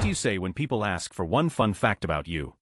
do you say when people ask for one fun fact about you?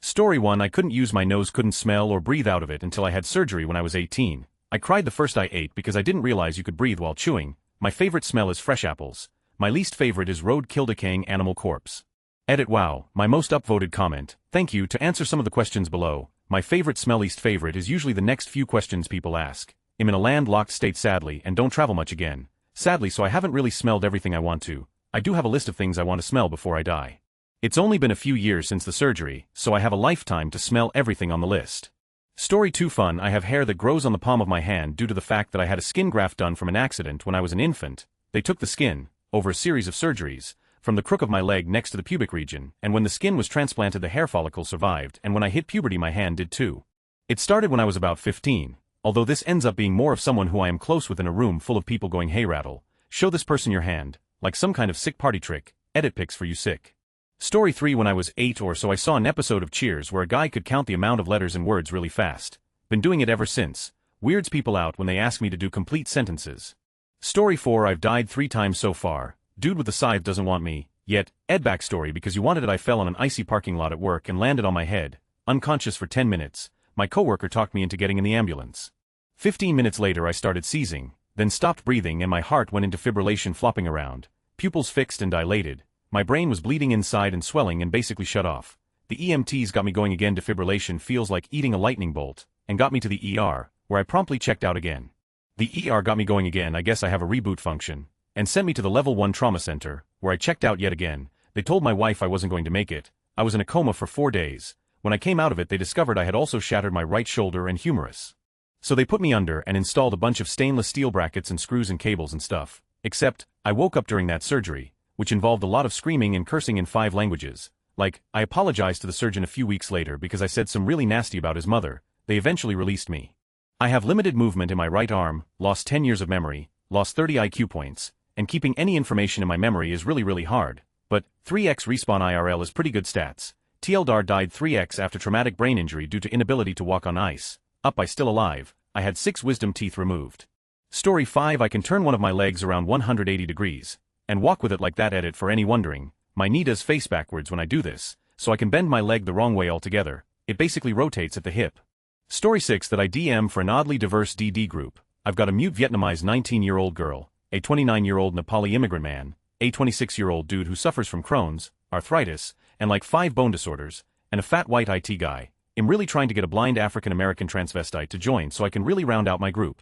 Story 1. I couldn't use my nose, couldn't smell or breathe out of it until I had surgery when I was 18. I cried the first I ate because I didn't realize you could breathe while chewing. My favorite smell is fresh apples. My least favorite is roadkill, decaying animal corpse. Edit. Wow, my most upvoted comment. Thank you. To answer some of the questions below, my favorite smell, least favorite is usually the next few questions people ask. I'm in a landlocked state sadly and don't travel much again. Sadly, so I haven't really smelled everything I want to. I do have a list of things I want to smell before I die. It's only been a few years since the surgery, so I have a lifetime to smell everything on the list. Story 2. Fun. I have hair that grows on the palm of my hand due to the fact that I had a skin graft done from an accident when I was an infant. They took the skin, over a series of surgeries, from the crook of my leg next to the pubic region, and when the skin was transplanted the hair follicle survived, and when I hit puberty my hand did too. It started when I was about 15, although this ends up being more of someone who I am close with in a room full of people going, hey rattle, show this person your hand, like some kind of sick party trick. Edit. Pics for you sick. Story 3. When I was 8 or so I saw an episode of Cheers where a guy could count the amount of letters and words really fast. Been doing it ever since. Weirds people out when they ask me to do complete sentences. Story 4. I've died 3 times so far. Dude with the scythe doesn't want me, yet. Ed. Backstory. Because you wanted it, I fell on an icy parking lot at work and landed on my head, unconscious for 10 minutes. My coworker talked me into getting in the ambulance. 15 minutes later I started seizing, then stopped breathing and my heart went into fibrillation, flopping around. Pupils fixed and dilated. My brain was bleeding inside and swelling and basically shut off. The EMTs got me going again. Defibrillation feels like eating a lightning bolt, and got me to the ER, where I promptly checked out again. The ER got me going again, I guess I have a reboot function, and sent me to the level 1 trauma center, where I checked out yet again. They told my wife I wasn't going to make it. I was in a coma for 4 days. When I came out of it they discovered I had also shattered my right shoulder and humerus. So they put me under and installed a bunch of stainless steel brackets and screws and cables and stuff. Except, I woke up during that surgery, which involved a lot of screaming and cursing in 5 languages. Like, I apologized to the surgeon a few weeks later because I said some really nasty about his mother. They eventually released me. I have limited movement in my right arm, lost 10 years of memory, lost 30 IQ points, and keeping any information in my memory is really hard. But 3x respawn IRL is pretty good stats. TLDR died 3x after traumatic brain injury due to inability to walk on ice. Up. I still alive. I had 6 wisdom teeth removed. Story 5. I can turn one of my legs around 180 degrees, and walk with it like that. Edit. For any wondering, my knee does face backwards when I do this, so I can bend my leg the wrong way altogether. It basically rotates at the hip. Story 6. That I DM for an oddly diverse DD group. I've got a mute Vietnamese 19-year-old girl, a 29-year-old Nepali immigrant man, a 26-year-old dude who suffers from Crohn's, arthritis, and like 5 bone disorders, and a fat white IT guy. I'm really trying to get a blind African-American transvestite to join so I can really round out my group.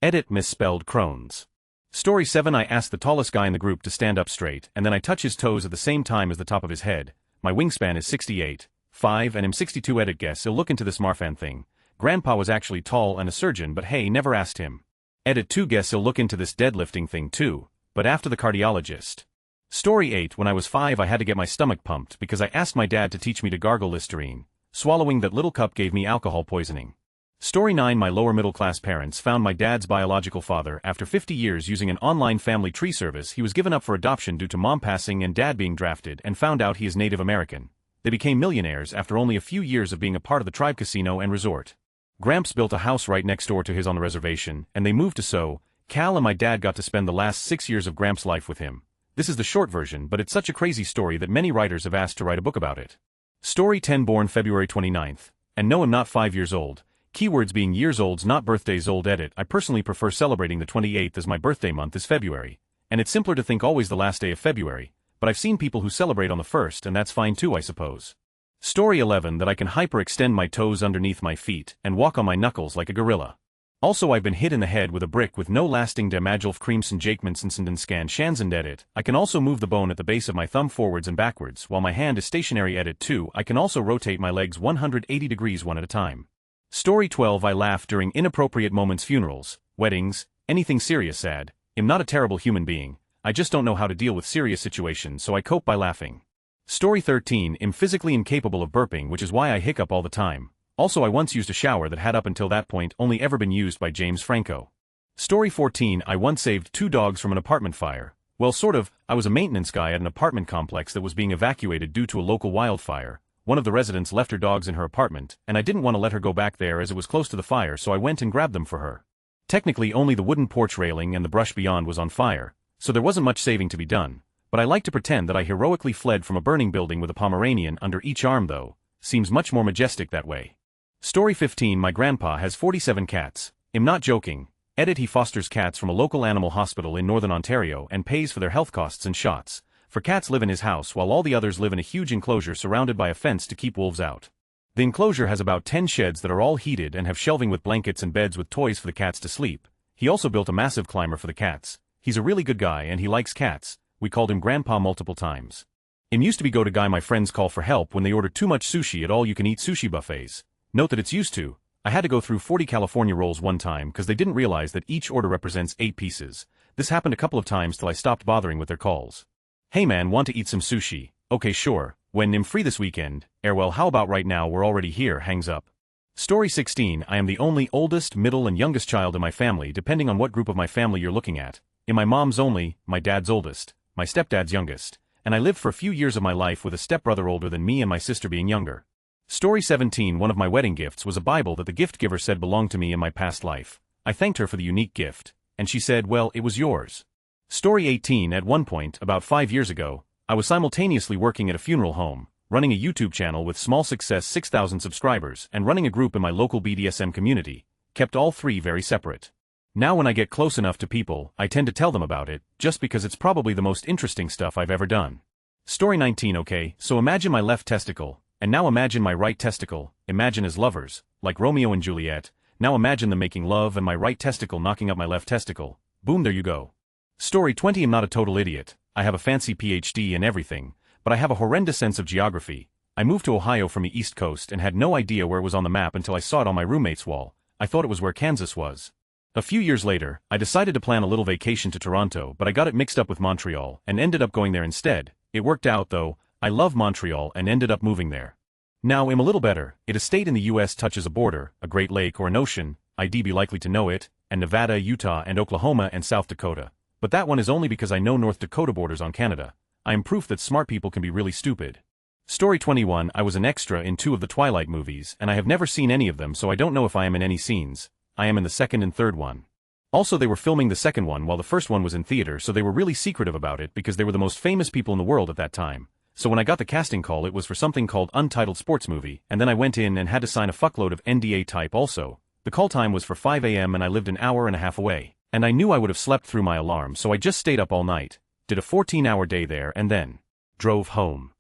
Edit. Misspelled Crohn's. Story 7. I ask the tallest guy in the group to stand up straight and then I touch his toes at the same time as the top of his head. My wingspan is 68.5 and I'm 62. Edit. Guess he'll look into this Marfan thing. Grandpa was actually tall and a surgeon, but hey, never asked him. Edit. 2. Guess he'll look into this deadlifting thing too, but after the cardiologist. Story 8. When I was 5 I had to get my stomach pumped because I asked my dad to teach me to gargle Listerine. Swallowing that little cup gave me alcohol poisoning. Story 9. My lower middle class parents found my dad's biological father after 50 years using an online family tree service. He was given up for adoption due to mom passing and dad being drafted, and found out he is Native American. They became millionaires after only a few years of being a part of the tribe casino and resort. Gramps built a house right next door to his on the reservation, and they moved to So. Cal, and my dad got to spend the last 6 years of Gramps' life with him. This is the short version, but it's such a crazy story that many writers have asked to write a book about it. Story 10. Born February 29th. And no, I'm not 5 years old. Keywords being years olds, not birthdays. Old. Edit. I personally prefer celebrating the 28th as my birthday month is February. And it's simpler to think always the last day of February, but I've seen people who celebrate on the 1st and that's fine too, I suppose. Story 11. That I can hyperextend my toes underneath my feet and walk on my knuckles like a gorilla. Also, I've been hit in the head with a brick with no lasting damage. Crimson Jakemanson scan Shanzend. Edit. I can also move the bone at the base of my thumb forwards and backwards while my hand is stationary. Edit. 2. I can also rotate my legs 180 degrees one at a time. Story 12. I laugh during inappropriate moments, funerals, weddings, anything serious. Sad. I'm not a terrible human being, I just don't know how to deal with serious situations, so I cope by laughing. Story 13. I'm physically incapable of burping, which is why I hiccup all the time. Also, I once used a shower that had up until that point only ever been used by James Franco. Story 14. I once saved 2 dogs from an apartment fire. Well, sort of. I was a maintenance guy at an apartment complex that was being evacuated due to a local wildfire. One of the residents left her dogs in her apartment, and I didn't want to let her go back there as it was close to the fire, so I went and grabbed them for her. Technically only the wooden porch railing and the brush beyond was on fire, so there wasn't much saving to be done, But I like to pretend that I heroically fled from a burning building with a Pomeranian under each arm though. Seems much more majestic that way. Story 15. My grandpa has 47 cats. I'm not joking. Edit. He fosters cats from a local animal hospital in northern Ontario and pays for their health costs and shots. For cats live in his house while all the others live in a huge enclosure surrounded by a fence to keep wolves out. The enclosure has about 10 sheds that are all heated and have shelving with blankets and beds with toys for the cats to sleep. He also built a massive climber for the cats. He's a really good guy and he likes cats. We called him Grandpa multiple times. Used to be go to guy my friends call for help when they order too much sushi at all-you-can-eat sushi buffets. Note that it's used to. I had to go through 40 California rolls one time because they didn't realize that each order represents 8 pieces. This happened a couple of times till I stopped bothering with their calls. Hey man, want to eat some sushi? Okay sure. When I'm free this weekend? Well, how about right now, we're already here. Hangs up. Story 16. I am the only oldest, middle and youngest child in my family depending on what group of my family you're looking at. In my mom's only, my dad's oldest, my stepdad's youngest, and I lived for a few years of my life with a stepbrother older than me and my sister being younger. Story 17. One of my wedding gifts was a Bible that the gift giver said belonged to me in my past life. I thanked her for the unique gift, and she said, well, it was yours. Story 18. At one point, about 5 years ago, I was simultaneously working at a funeral home, running a YouTube channel with small success 6,000 subscribers, and running a group in my local BDSM community, kept all three very separate. Now when I get close enough to people, I tend to tell them about it, just because it's probably the most interesting stuff I've ever done. Story 19. Okay, so imagine my left testicle, and now imagine my right testicle, imagine as lovers, like Romeo and Juliet, now imagine them making love and my right testicle knocking up my left testicle. Boom, there you go. Story 20. I'm not a total idiot. I have a fancy PhD and everything, but I have a horrendous sense of geography. I moved to Ohio from the East Coast and had no idea where it was on the map until I saw it on my roommate's wall. I thought it was where Kansas was. A few years later, I decided to plan a little vacation to Toronto, but I got it mixed up with Montreal and ended up going there instead. It worked out though. I love Montreal and ended up moving there. Now I'm a little better. It a state in the US touches a border, a Great Lake or an ocean, I'd be likely to know it, and Nevada, Utah and Oklahoma and South Dakota. But that one is only because I know North Dakota borders on Canada. I am proof that smart people can be really stupid. Story 21. I was an extra in 2 of the Twilight movies and I have never seen any of them, so I don't know if I am in any scenes. I am in the second and third one. Also they were filming the second one while the first one was in theater, so they were really secretive about it because they were the most famous people in the world at that time. So when I got the casting call it was for something called Untitled Sports Movie, and then I went in and had to sign a fuckload of NDA type also. The call time was for 5 a.m. and I lived an hour and a half away. And I knew I would have slept through my alarm, so I just stayed up all night, did a 14-hour day there and then drove home.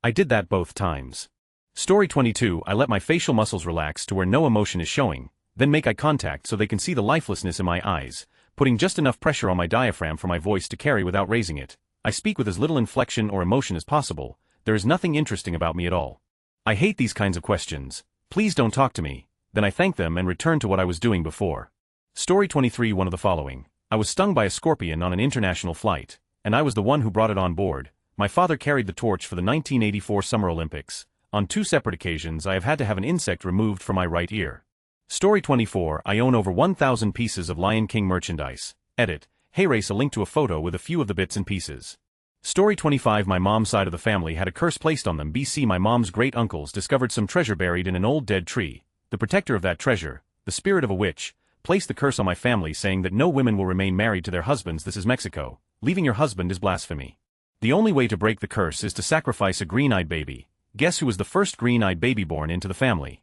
I did that both times. Story 22. I let my facial muscles relax to where no emotion is showing, then make eye contact so they can see the lifelessness in my eyes, putting just enough pressure on my diaphragm for my voice to carry without raising it. I speak with as little inflection or emotion as possible. There is nothing interesting about me at all. I hate these kinds of questions. Please don't talk to me. Then I thank them and return to what I was doing before. Story 23. One of the following. I was stung by a scorpion on an international flight, and I was the one who brought it on board. My father carried the torch for the 1984 Summer Olympics. On 2 separate occasions I have had to have an insect removed from my right ear. Story 24. I own over 1,000 pieces of Lion King merchandise. Edit. Hey race, a link to a photo with a few of the bits and pieces. Story 25. My mom's side of the family had a curse placed on them. BC. My mom's great uncles discovered some treasure buried in an old dead tree. The protector of that treasure, the spirit of a witch, placed the curse on my family saying that no women will remain married to their husbands. This is Mexico. Leaving your husband is blasphemy. The only way to break the curse is to sacrifice a green-eyed baby. Guess who was the first green-eyed baby born into the family?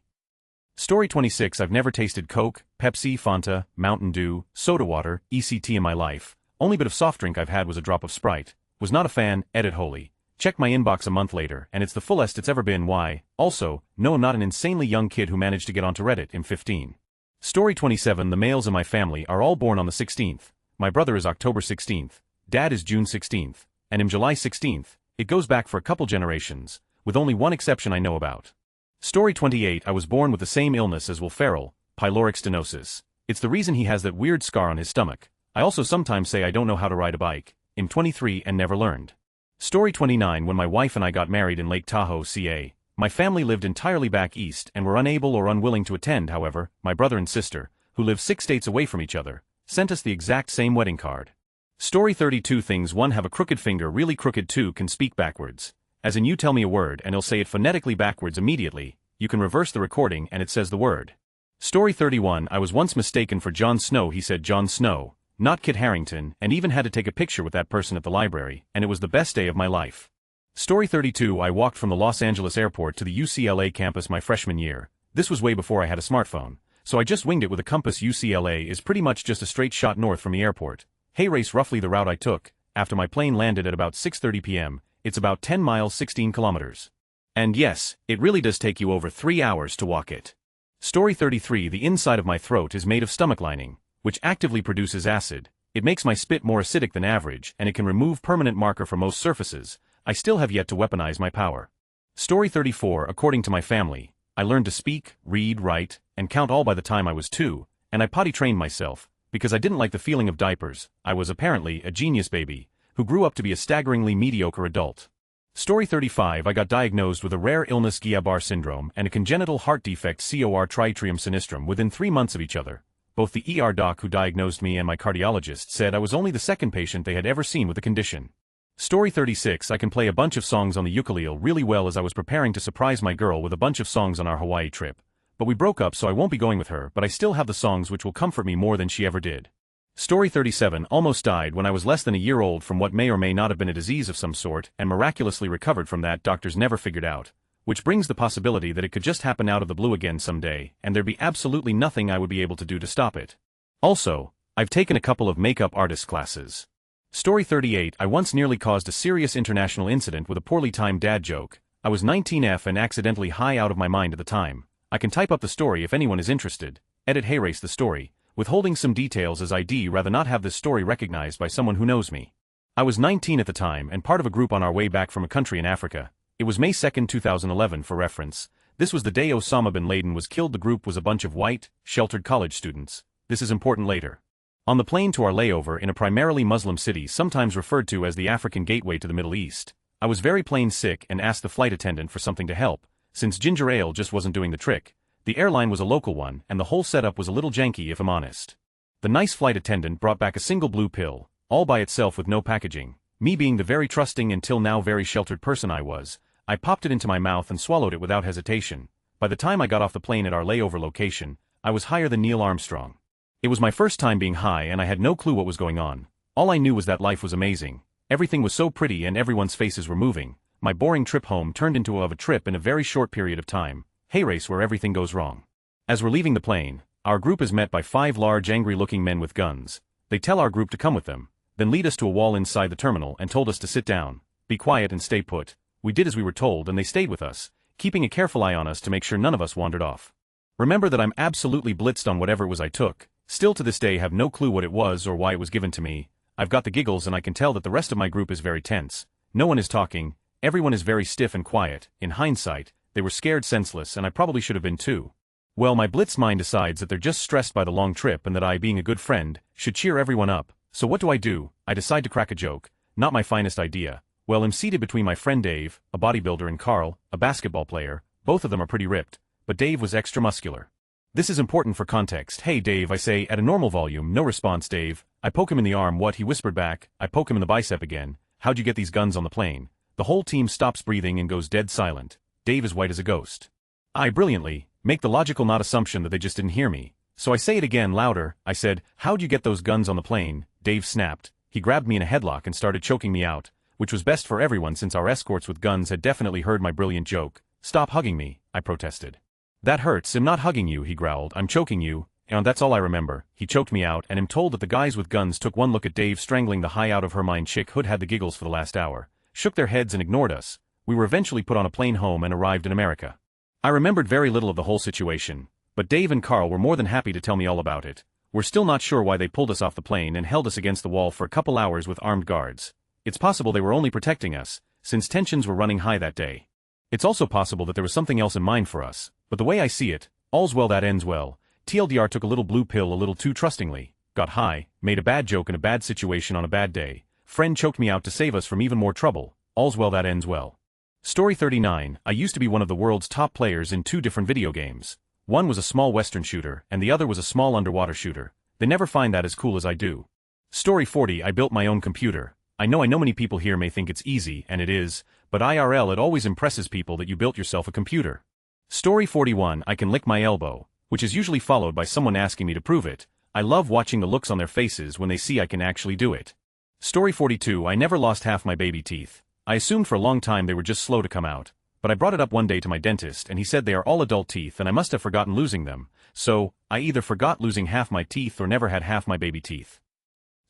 Story 26. I've never tasted Coke, Pepsi, Fanta, Mountain Dew, soda water, ECT in my life. Only bit of soft drink I've had was a drop of Sprite. Was not a fan. Edit holy. Check my inbox a month later and it's the fullest it's ever been. Why? Also, no, I'm not an insanely young kid who managed to get onto Reddit. I'm 15. Story 27. The males in my family are all born on the 16th. My brother is October 16th. Dad is June 16th. And I'm July 16th. It goes back for a couple generations, with only one exception I know about. Story 28. I was born with the same illness as Will Ferrell, pyloric stenosis. It's the reason he has that weird scar on his stomach. I also sometimes say I don't know how to ride a bike. I'm 23 and never learned. Story 29. When my wife and I got married in Lake Tahoe, CA, my family lived entirely back east and were unable or unwilling to attend. However, my brother and sister, who live 6 states away from each other, sent us the exact same wedding card. Story 32. Things. 1. Have a crooked finger, really crooked. 2. Can speak backwards. As in you tell me a word and he'll say it phonetically backwards immediately. You can reverse the recording and it says the word. Story 31. I was once mistaken for Jon Snow. He said Jon Snow, not Kit Harington, and even had to take a picture with that person at the library, and it was the best day of my life. Story 32. I walked from the Los Angeles airport to the UCLA campus my freshman year. This was way before I had a smartphone, so I just winged it with a compass. UCLA is pretty much just a straight shot north from the airport. Hey, race roughly the route I took. After my plane landed at about 6:30 p.m., it's about 10 miles 16 kilometers. And yes, it really does take you over 3 hours to walk it. Story 33. The inside of my throat is made of stomach lining, which actively produces acid. It makes my spit more acidic than average, and it can remove permanent marker from most surfaces. I still have yet to weaponize my power. Story 34. According to my family, I learned to speak, read, write, and count all by the time I was 2, and I potty trained myself, because I didn't like the feeling of diapers. I was apparently a genius baby, who grew up to be a staggeringly mediocre adult. Story 35. I got diagnosed with a rare illness Guillain-Barré syndrome and a congenital heart defect cor triatrium sinistrum within 3 months of each other. Both the ER doc who diagnosed me and my cardiologist said I was only the second patient they had ever seen with the condition. Story 36. I can play a bunch of songs on the ukulele really well as I was preparing to surprise my girl with a bunch of songs on our Hawaii trip. But we broke up so I won't be going with her, but I still have the songs which will comfort me more than she ever did. Story 37. Almost died when I was less than a year old from what may or may not have been a disease of some sort, and miraculously recovered from that. Doctors never figured out. Which brings the possibility that it could just happen out of the blue again someday, and there'd be absolutely nothing I would be able to do to stop it. Also, I've taken a couple of makeup artist classes. Story 38. I once nearly caused a serious international incident with a poorly timed dad joke. I was 19F and accidentally high out of my mind at the time. I can type up the story if anyone is interested. Edit. Hey, race the story, withholding some details as I'd rather not have this story recognized by someone who knows me. I was 19 at the time and part of a group on our way back from a country in Africa. It was May 2, 2011 for reference. This was the day Osama bin Laden was killed. The group was a bunch of white, sheltered college students. This is important later. On the plane to our layover in a primarily Muslim city sometimes referred to as the African gateway to the Middle East, I was very plain sick and asked the flight attendant for something to help, since ginger ale just wasn't doing the trick. The airline was a local one and the whole setup was a little janky if I'm honest. The nice flight attendant brought back a single blue pill, all by itself with no packaging. Me being the very trusting until now very sheltered person I was, I popped it into my mouth and swallowed it without hesitation. By the time I got off the plane at our layover location, I was higher than Neil Armstrong. It was my first time being high and I had no clue what was going on. All I knew was that life was amazing. Everything was so pretty and everyone's faces were moving. My boring trip home turned into a trip in a very short period of time. Hey, race where everything goes wrong. As we're leaving the plane, our group is met by 5 large angry-looking men with guns. They tell our group to come with them, then lead us to a wall inside the terminal and told us to sit down, be quiet and stay put. We did as we were told and they stayed with us, keeping a careful eye on us to make sure none of us wandered off. Remember that I'm absolutely blitzed on whatever it was I took. Still to this day have no clue what it was or why it was given to me. I've got the giggles and I can tell that the rest of my group is very tense. No one is talking, everyone is very stiff and quiet. In hindsight, they were scared senseless and I probably should have been too. Well, my blitzed mind decides that they're just stressed by the long trip and that I, being a good friend, should cheer everyone up. So what do? I decide to crack a joke. Not my finest idea. Well, I'm seated between my friend Dave, a bodybuilder, and Carl, a basketball player. Both of them are pretty ripped, but Dave was extra muscular. This is important for context. Hey Dave, I say at a normal volume. No response. Dave. I poke him in the arm. What? He whispered back. I poke him in the bicep again. How'd you get these guns on the plane? The whole team stops breathing and goes dead silent. Dave is white as a ghost. I brilliantly make the logical not assumption that they just didn't hear me. So I say it again louder. I said, how'd you get those guns on the plane? Dave snapped. He grabbed me in a headlock and started choking me out, which was best for everyone since our escorts with guns had definitely heard my brilliant joke. Stop hugging me, I protested. That hurts. I'm not hugging you, he growled. I'm choking you. And that's all I remember. He choked me out and I'm told that the guys with guns took one look at Dave strangling the high out of her mind chick who'd had the giggles for the last hour, shook their heads and ignored us. We were eventually put on a plane home and arrived in America. I remembered very little of the whole situation, but Dave and Carl were more than happy to tell me all about it. We're still not sure why they pulled us off the plane and held us against the wall for a couple hours with armed guards. It's possible they were only protecting us, since tensions were running high that day. It's also possible that there was something else in mind for us, but the way I see it, all's well that ends well. TLDR took a little blue pill a little too trustingly, got high, made a bad joke in a bad situation on a bad day. Friend choked me out to save us from even more trouble. All's well that ends well. Story 39. I used to be one of the world's top players in 2 different video games. One was a small western shooter, and the other was a small underwater shooter. They never find that as cool as I do. Story 40. I built my own computer. I know many people here may think it's easy, and it is, but IRL it always impresses people that you built yourself a computer. Story 41. I can lick my elbow, which is usually followed by someone asking me to prove it. I love watching the looks on their faces when they see I can actually do it. Story 42. I never lost half my baby teeth. I assumed for a long time they were just slow to come out, but I brought it up one day to my dentist and he said they are all adult teeth and I must have forgotten losing them, so I either forgot losing half my teeth or never had half my baby teeth.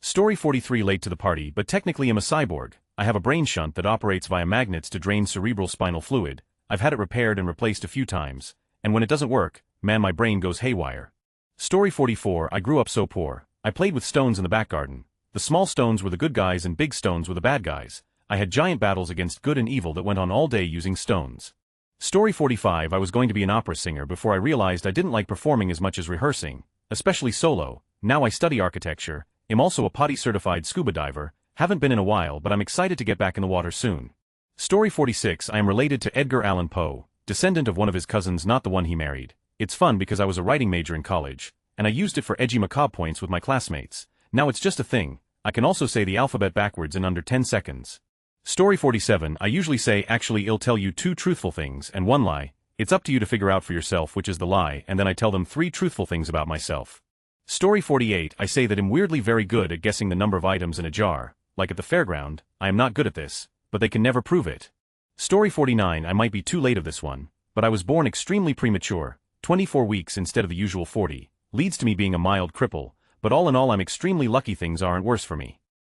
Story 43. Late to the party, but technically I'm a cyborg. I have a brain shunt that operates via magnets to drain cerebral spinal fluid. I've had it repaired and replaced a few times, and when it doesn't work, man, my brain goes haywire. Story 44. I grew up so poor. I played with stones in the back garden. The small stones were the good guys and big stones were the bad guys. I had giant battles against good and evil that went on all day using stones. Story 45. I was going to be an opera singer before I realized I didn't like performing as much as rehearsing, especially solo. Now I study architecture, am also a POTI-certified scuba diver, haven't been in a while but I'm excited to get back in the water soon. Story 46. I am related to Edgar Allan Poe, descendant of one of his cousins, not the one he married. It's fun because I was a writing major in college, and I used it for edgy macabre points with my classmates. Now it's just a thing. I can also say the alphabet backwards in under 10 seconds. Story 47. I usually say actually I'll tell you 2 truthful things and 1 lie. It's up to you to figure out for yourself which is the lie, and then I tell them 3 truthful things about myself. Story 48. I say that I'm weirdly very good at guessing the number of items in a jar. Like at the fairground, I am not good at this, but they can never prove it. Story 49. I might be too late of this one, but I was born extremely premature, 24 weeks instead of the usual 40, leads to me being a mild cripple, but all in all I'm extremely lucky things aren't worse for me.